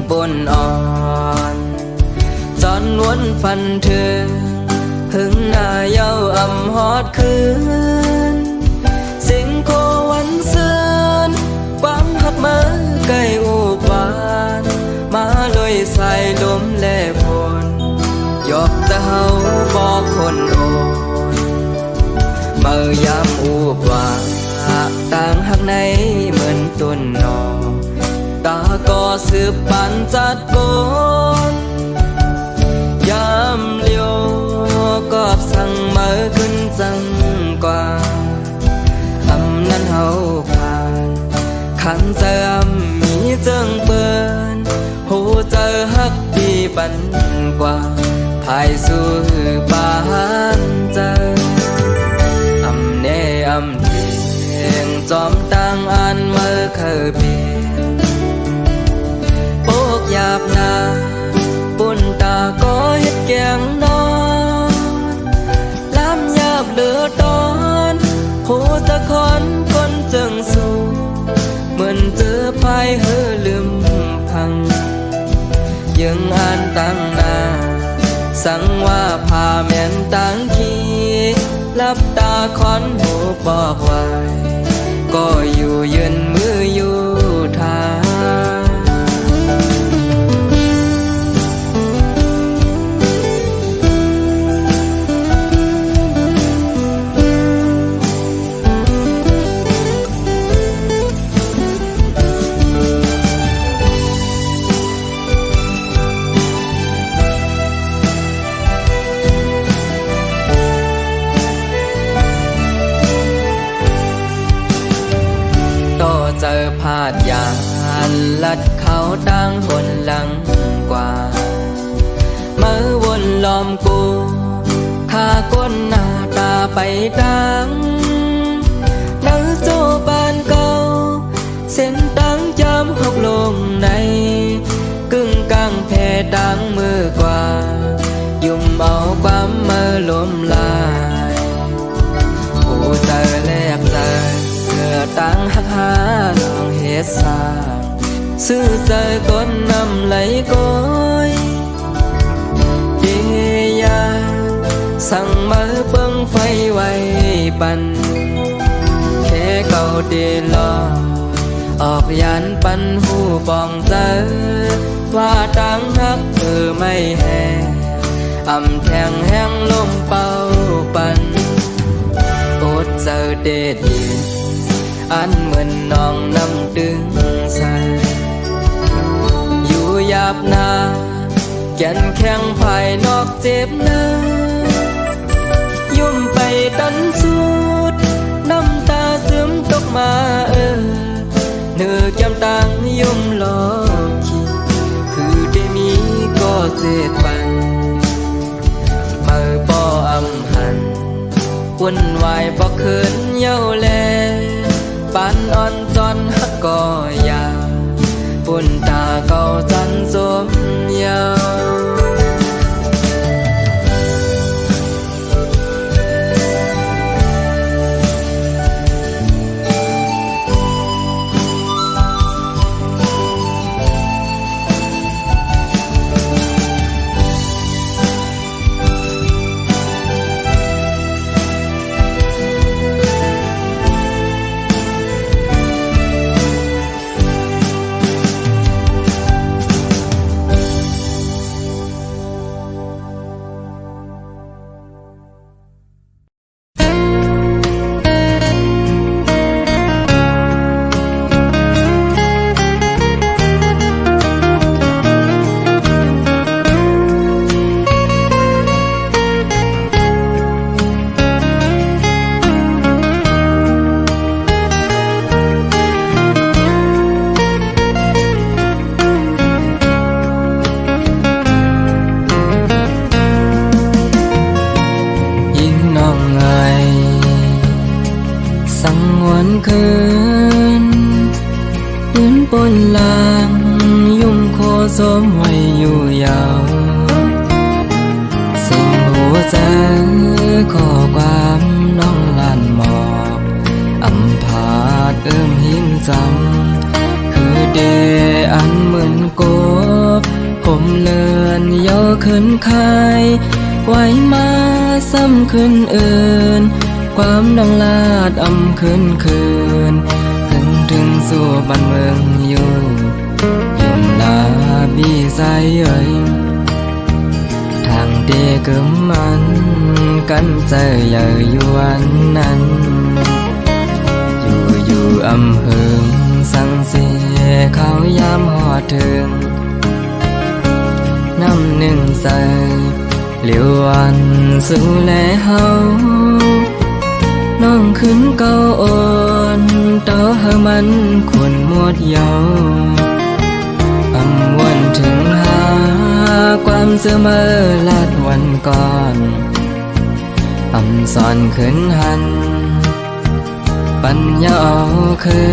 ปนอ่อนจอนวนฟันเธอหึงหน้าเย้าอำฮอดคืนสิงโควันเสือนความหักมาใกล้อุบานมาลอยใส่ลมแลพลยกแต่เฮาบอกคนโอนเมื่อยามอุบาต่างหักในเหมือนต้นนอตาก็สืบปันจัดโกนยามเลี้ยวกอบสั่งเมื่อขึ้นจังกว่าอำนั้นเฮาผ่านขันเจอมีเจิงเปิ้นหูเจอฮักดีปันกว่าภายสู่บ้านเจออำแน่อำเทียงจอมต่างอันเมื่อเคยเปลี่ยนโปกหยาบนาปุ่นตาก็เฮ็ดแกงนอนล้ำหยาบเหลือตอนหูตะคอนคนจึงสู้เหมือนเจอภายเฮอลืมพังยังอ่านตั้งนาสั่งว่าพาแม่นตั้งขีลับตาคอนหูบอกไว้ก็อยู่ยืนมืออยู่ทางเจอพาดยานลัดเขาตั้งหนหลังกว่าเมื่อวนล้อมกูข้าก้นหน้าตาไปดังนังโจบานเก่าเส้นตั้งจำหกลงในกึ่งกลางแผ่ดังมือกว่ายุ่มเอาความเมื่อลมลายผู้เจอแลกใจตั้งหักหาลองเฮ็ดสร้างซื้อใจก้นนำไหลก้อยเดียาสั่งมาเบิ่งไฟไว้ปันแค่เก่าเดลอออกยันปันหูปองเจอว่าตั้งหักไม่แห้อำแทงแห้งลมเป่าปันอดเจอเด็ดอันเหมือนน้องน้ำดึงใส่อยู่หยาบนาแก่นแข็งภายนอกเจ็บนะยุ่มไปดันสุดน้ำตาซึมตกมาเนื้อแก้มต่างยุ่มหลอกขี้คือได้มีก็เจ็บปันเมื่อบ่อำหันวุ่นวายบ่คืนเย้าแลปานอ่อนจอนหักก็ยาปุ่นตาเก่าจันสมยาว ขึ้นคายไว้มาซ้ำคืนอื่นความดองลาดอำคืนถึงสู่บ้านเมืองอยู่ยุ่มลาบีใจเอ่ยทางเดกึมมันกันใจใหญ่อยู่วันนั้นอยู่อำเภอสังเสียเขายามหอดถึงน้ำหนึ่งใส่เหลียววันสู่แลเฮาน้องขึ้นเก้าอ่อนต่อเฮามันควรหมดเยาอำวันถึงหาความเสมอลาดวันก่อนอำสอนขึ้นหันปัญญาเอาคื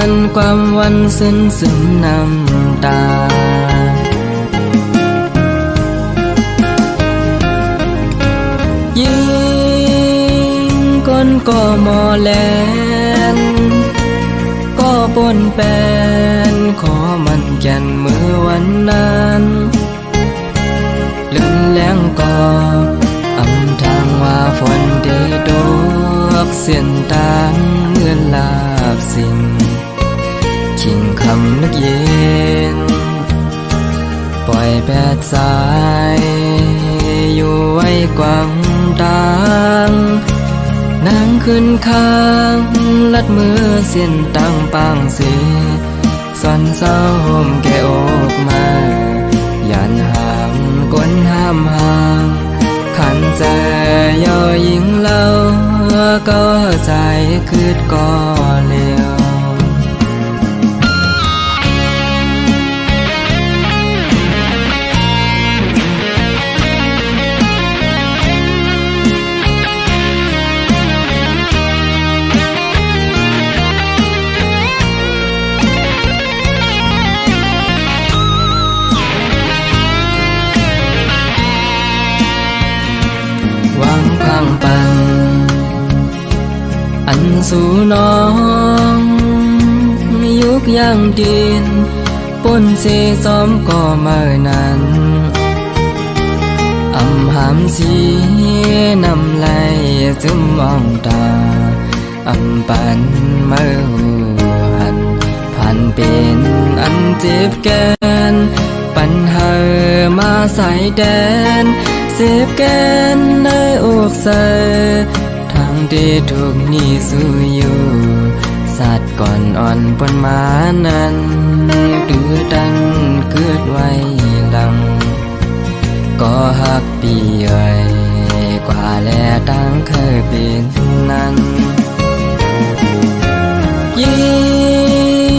นความวันซึ้งน้ำตายิงก้นก็มอแลนก็ปนแปนขอมันแก่นเมื่อวันนั้นเลื่อนแรงก็อำทางว่าฝนได้ดอกเสียนตางเมื่อลาบสิ่งชิงคำนึกเย็นปล่อยแปดสายอยู่ไว้กว้างดังนางขึ้นข้างลัดมือเสียนตังปางสีสอนเศร้าห่มแก่อกมายันหามก้นห้ามห่างขันใจย่อยิงเล่าก็ใจคืดก่อเลี้ยวปันอันสู่น้องยุกย่างดินปนสีซ้อมก็เมื่อนั้นอำหามสีนำไหลซึมมองตาอำปันเมื่อหันผ่านเป็นอันเจ็บแกนปัญหามาใส่แดนเจ็บแกนในอกใสทางที่ถูกนี่สู้อยู่สัตว์ก่อนอ่อนปนมานั้นดื้อดันเกิดไว้หลังก็หักปีใหญ่กว่าแลตั้งเคยเป็นนั้นยิง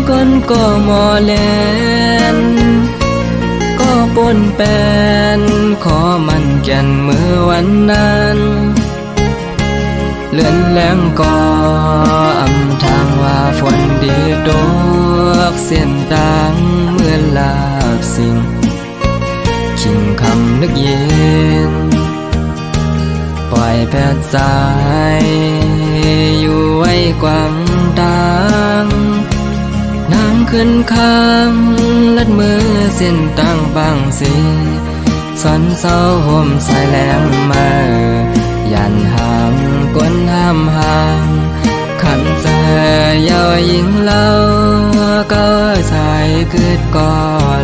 ก้นก็มอแลนก็ปนแปนขอมันแก่นเมื่อวันนั้นเลื่อนแรงก็อำทางว่าฝนดีดอกเสียนดังเมื่อลาบสิ่งชิงคำนึกเย็นปล่อยแปดสายอยู่ไว้กว้างดังนางขึ้นข้างลัดมือเส้นตั้งบางสีสอนเศร้าห่มสายแหลมมายันหามก้นห้ามห่างขันใจยาวยิงเล่าก็ใจคืดก่อ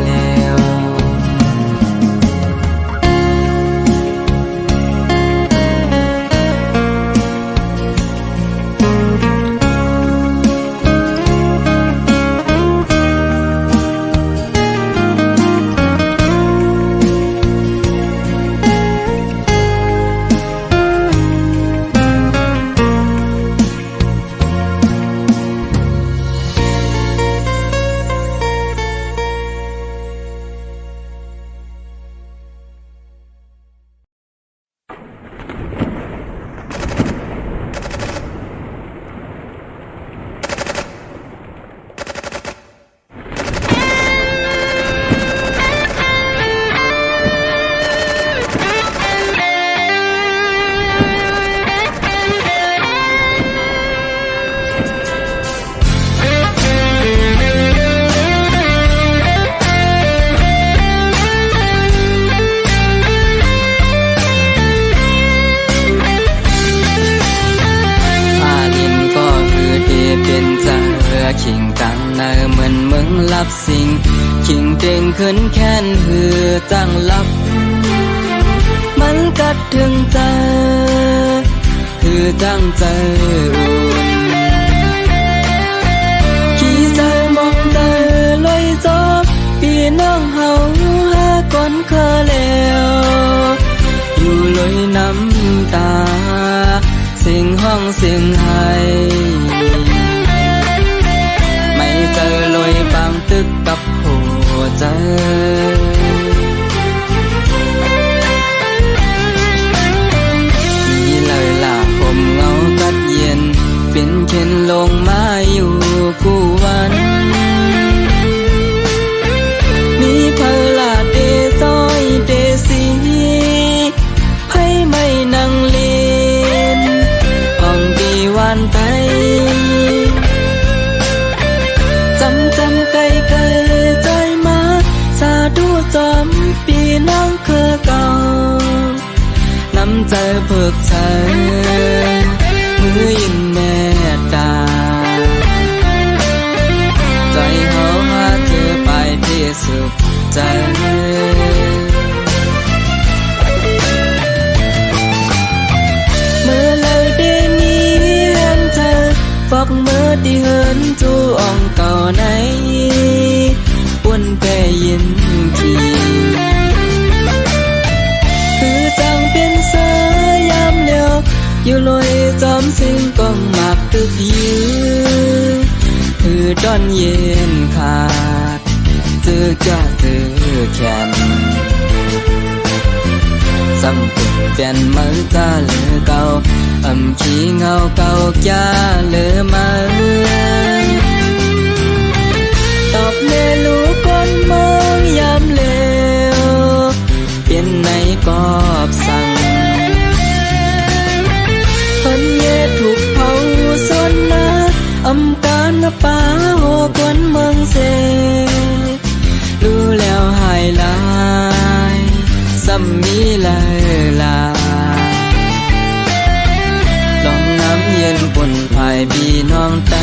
เลี้ยว ขิงเต่งขึ้นแค้นหือจังลับมันกัดถึงใจคือจังใจอุ่นขี่ใจมองใจลอยจบพี่น้องเฮาหาก่อนเคอแล้วอยู่ลอยน้ำตาสิ่งห้องสิ่งไห้ไม่เจอลอยบางตึกกับหัวใจมีเลยล่ะผมเงากัดเย็นเป็นเข็นลงมาอยู่กูวันมีเพลาเดซอยเดสีให้ไม่นั่งเล่นห้องดีวันไทยจำไกลใจมาสาธุจอมปีน้องคือเก่าน้ำใจเพิกใจมือยินแม่ตาใจเขาหาเธอไปที่สุขใจเมื่อเลยได้นี้เห็นเธอฟอกเมื่อที่เหินจูอ่องเก่าไหนปุ่นแปรยินทีคือจังเป็นเสือยามเลียวอยู่ลอยจอมสิ่งกองหมากตึกยืนคือตอนเย็นขาดเจอก็เจอแขนซ้ำตุกเปลี่ยนมือตาเหลือเก่าขี้เงาเก่าจ้าเหลือมาตอบเมลูกคนมองยามเลวเป็นในกอบสั่งคนเย่ถูกเผาสนนะการป่าโหกวนเมืองเสรู้แล้วหายลายซ้ำมีลลาลองน้ำเย็นปนภายพี่น้องไต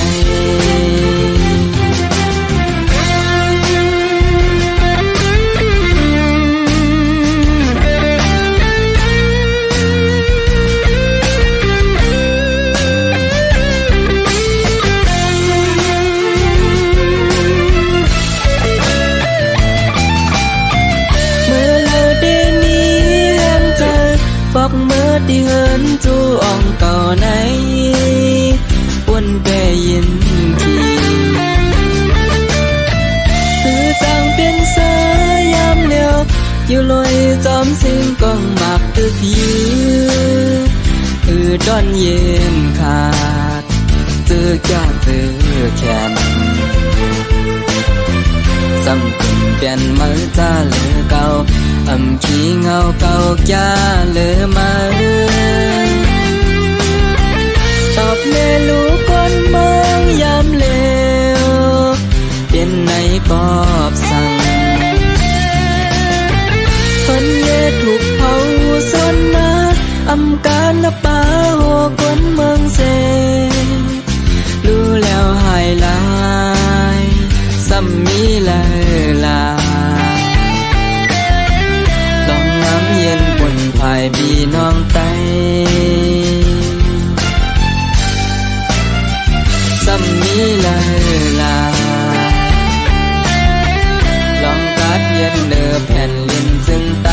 บอกเมื่อที่เหินจูอ่องเก่าไหนปุ่นแปรยินทีคือจังเป็นเสือยามเลียวอยู่ลอยจอมสิ่งกองหมากตึกยืนคือตอนเย็นขาดเจอจ้าเจอแขนซ้ำตุ่มเปลี่ยนมือจ้าเหลือเก่าขี้เงาเก่าจ้าเหลือมาตอบเมลูกคนมองยามเลวเป็นในกอบสั่งคนเย่ถูกเผาสนนะการป่าโหคนเมืองเสรู้แล้วหายลายซ้ำมีลาลองน้ำเย็นปนภายพี่น้องไตซ้ำมีลาลองกัดเย็นเนื้อแผ่นลิ้นซึ่งไต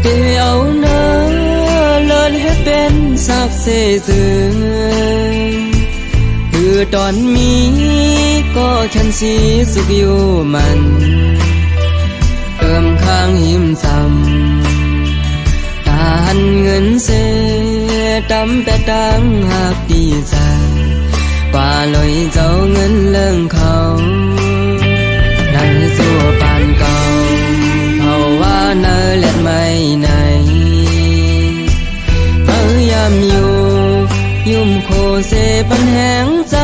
ที่เอาเนื้อเลิศให้เป็นสักเสียสื่อคือตอนมีก็ฉันสีสุขอยู่มันเติมข้างหิมซ้ำตาหันเงินเสียตำแต่ตังหักดีใจกว่าลอยเจ้าเงินเลื่องเขานั่งสู้ปานเก่าเพราะว่าเนื้อเล็ดไม่ไหนพยายามอยู่ยุ่มโคเสปันแหงใจ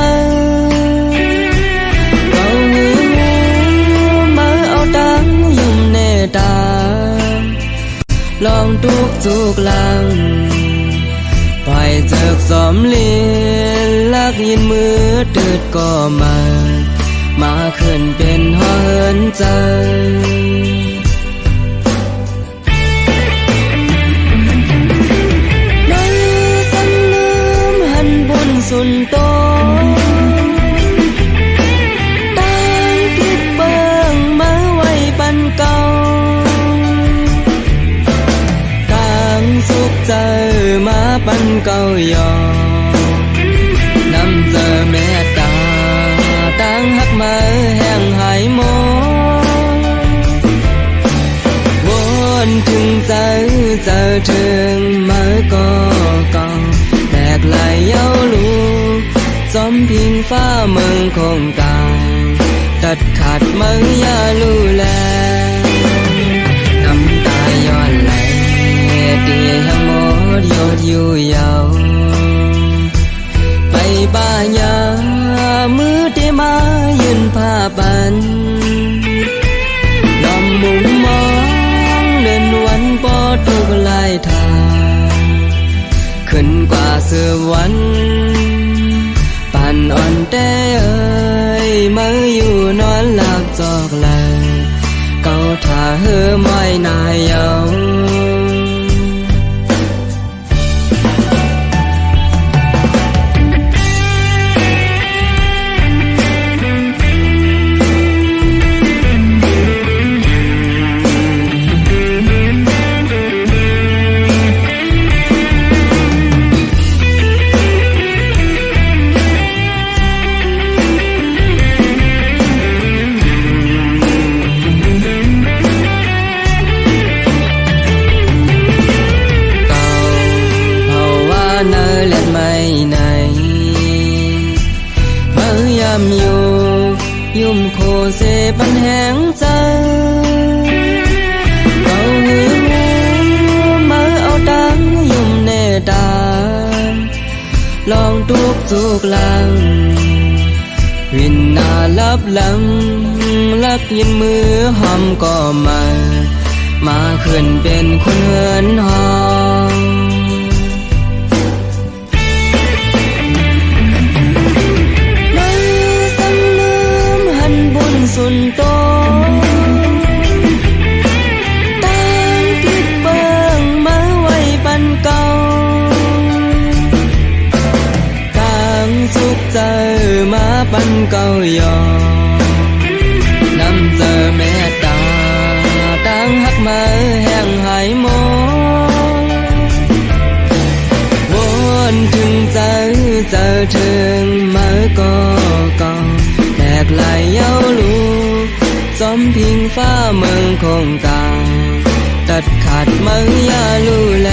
เขาหือมาเอาตังยุ่มเนตาลองทุกทุกลังปล่อยเจิกสอมเลียนลักยินมือตืดก็มาขึ้นเป็นหอเหินใจสุนโตตั้งคิดเบิ่งมาไว้ปันเก่าตั้งสุขใจมาปันเก่ายอนำเจอเมตตาตั้งหักมาแห่งหายโมวนถึงใจเจอถึงมาก็เก่าแตกไหลเย้าลูจอมพิงฟ้าเมืองคงกาตัดขาดเมืองยาลูแลน้ำตาย้อนไหลตีทั้งหมดโยดอยู่ยาวไปบ้ายามือที่มายืนผ้าปันลอมมุมมองเดินวันปอทุกลายทางขึ้นกว่าเสือวันปั่นอ่อนแต่เอ่ยมาอยู่นอนหลับจอกไหลเก่าท่าเหือไม่นายเยายุ่มโคเสปันแหงใจเขาหือมาเอาตังยุ่มเนตาลองทุกลังวินนาลับหลังลักยินมือหอมก็มาขึ้นเป็นคนเหินหอมสุนโตตั้งคิดเบิ่งมาไว้ปันเก่าตั้งสุขใจมาปันเก่ายอนำเจอเมตตาตั้งหักมาแห่งหายโมวนถึงใจเจอถึงมาก็เก่าแตกไหลเย้าลูจอมพิงฟ้าเมืองคงกาตัดขาดเมืองยาลูแล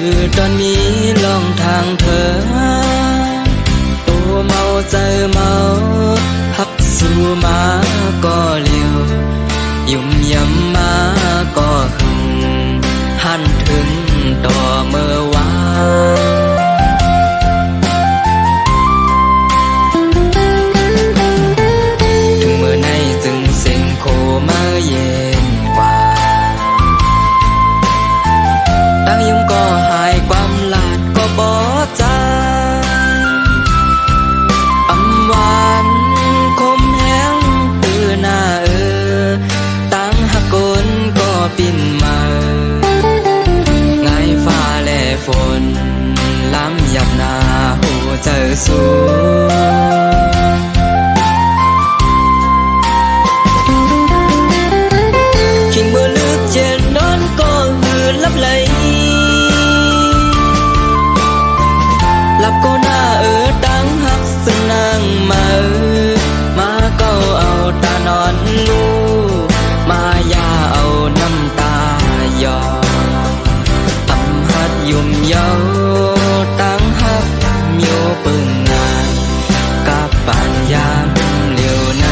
คือตอนนี้ลองทางเธอตัวเมาใจเมาหับสู่มาก็เลี้ยวยุ่มยำมาก็หึงหันถึงต่อเมื่อวานถึงเมื่อในจึงเสียงโคมาเย็นกว่าตั้งยุ่งก็หายความลาดก็บ่ใจอำหวานคมแห้งตื่นหน้าตั้งหักกลก็ปิ่นมาไงฟ้าและฝนล้ำหยับหน้าหูเจอสูคิงเมื่อลึกเจ็ดนอนก็หือลับไหลหลับก็หน้าตั้งหักสนั่งมามาก็เอาตานอนลูมายาเอาน้ำตายอตำหัดยุ่มเยาตั้งหักมิวปึงงานกับปานยามเหลียวใน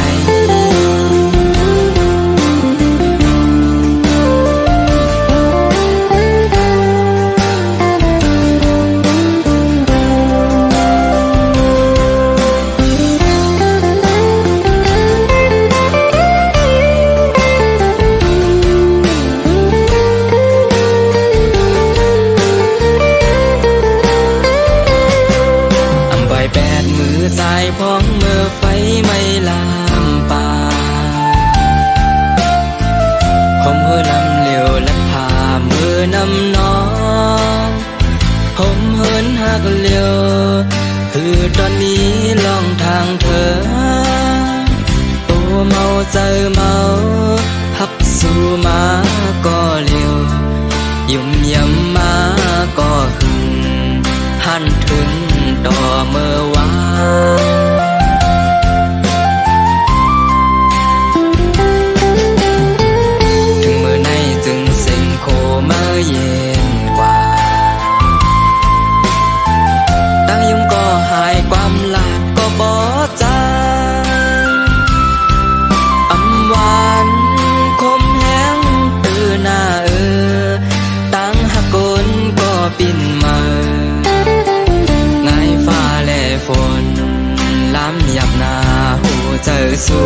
สายพ้องเมื่อไฟไม่ลามป่าคมหือลำเหลียวและพามือนำน้องผมเหินหักเหลียวคือตอนนี้ลองทางเธอตัวเมาใจเมาหับสู่มาก็เหลียวยุ่มยำมาก็หึงหันถึงต่อเมื่อวานถึงเมื่อในจึงเสียงโคมาเย็นกว่าตั้งยุ่งก็หายความลาดก็บ่ใจอำหวานคมแห้งตื่นหน้าตั้งหักกลก็ปิ่นมาฝนล้ำหยับหน้าหูเจอสู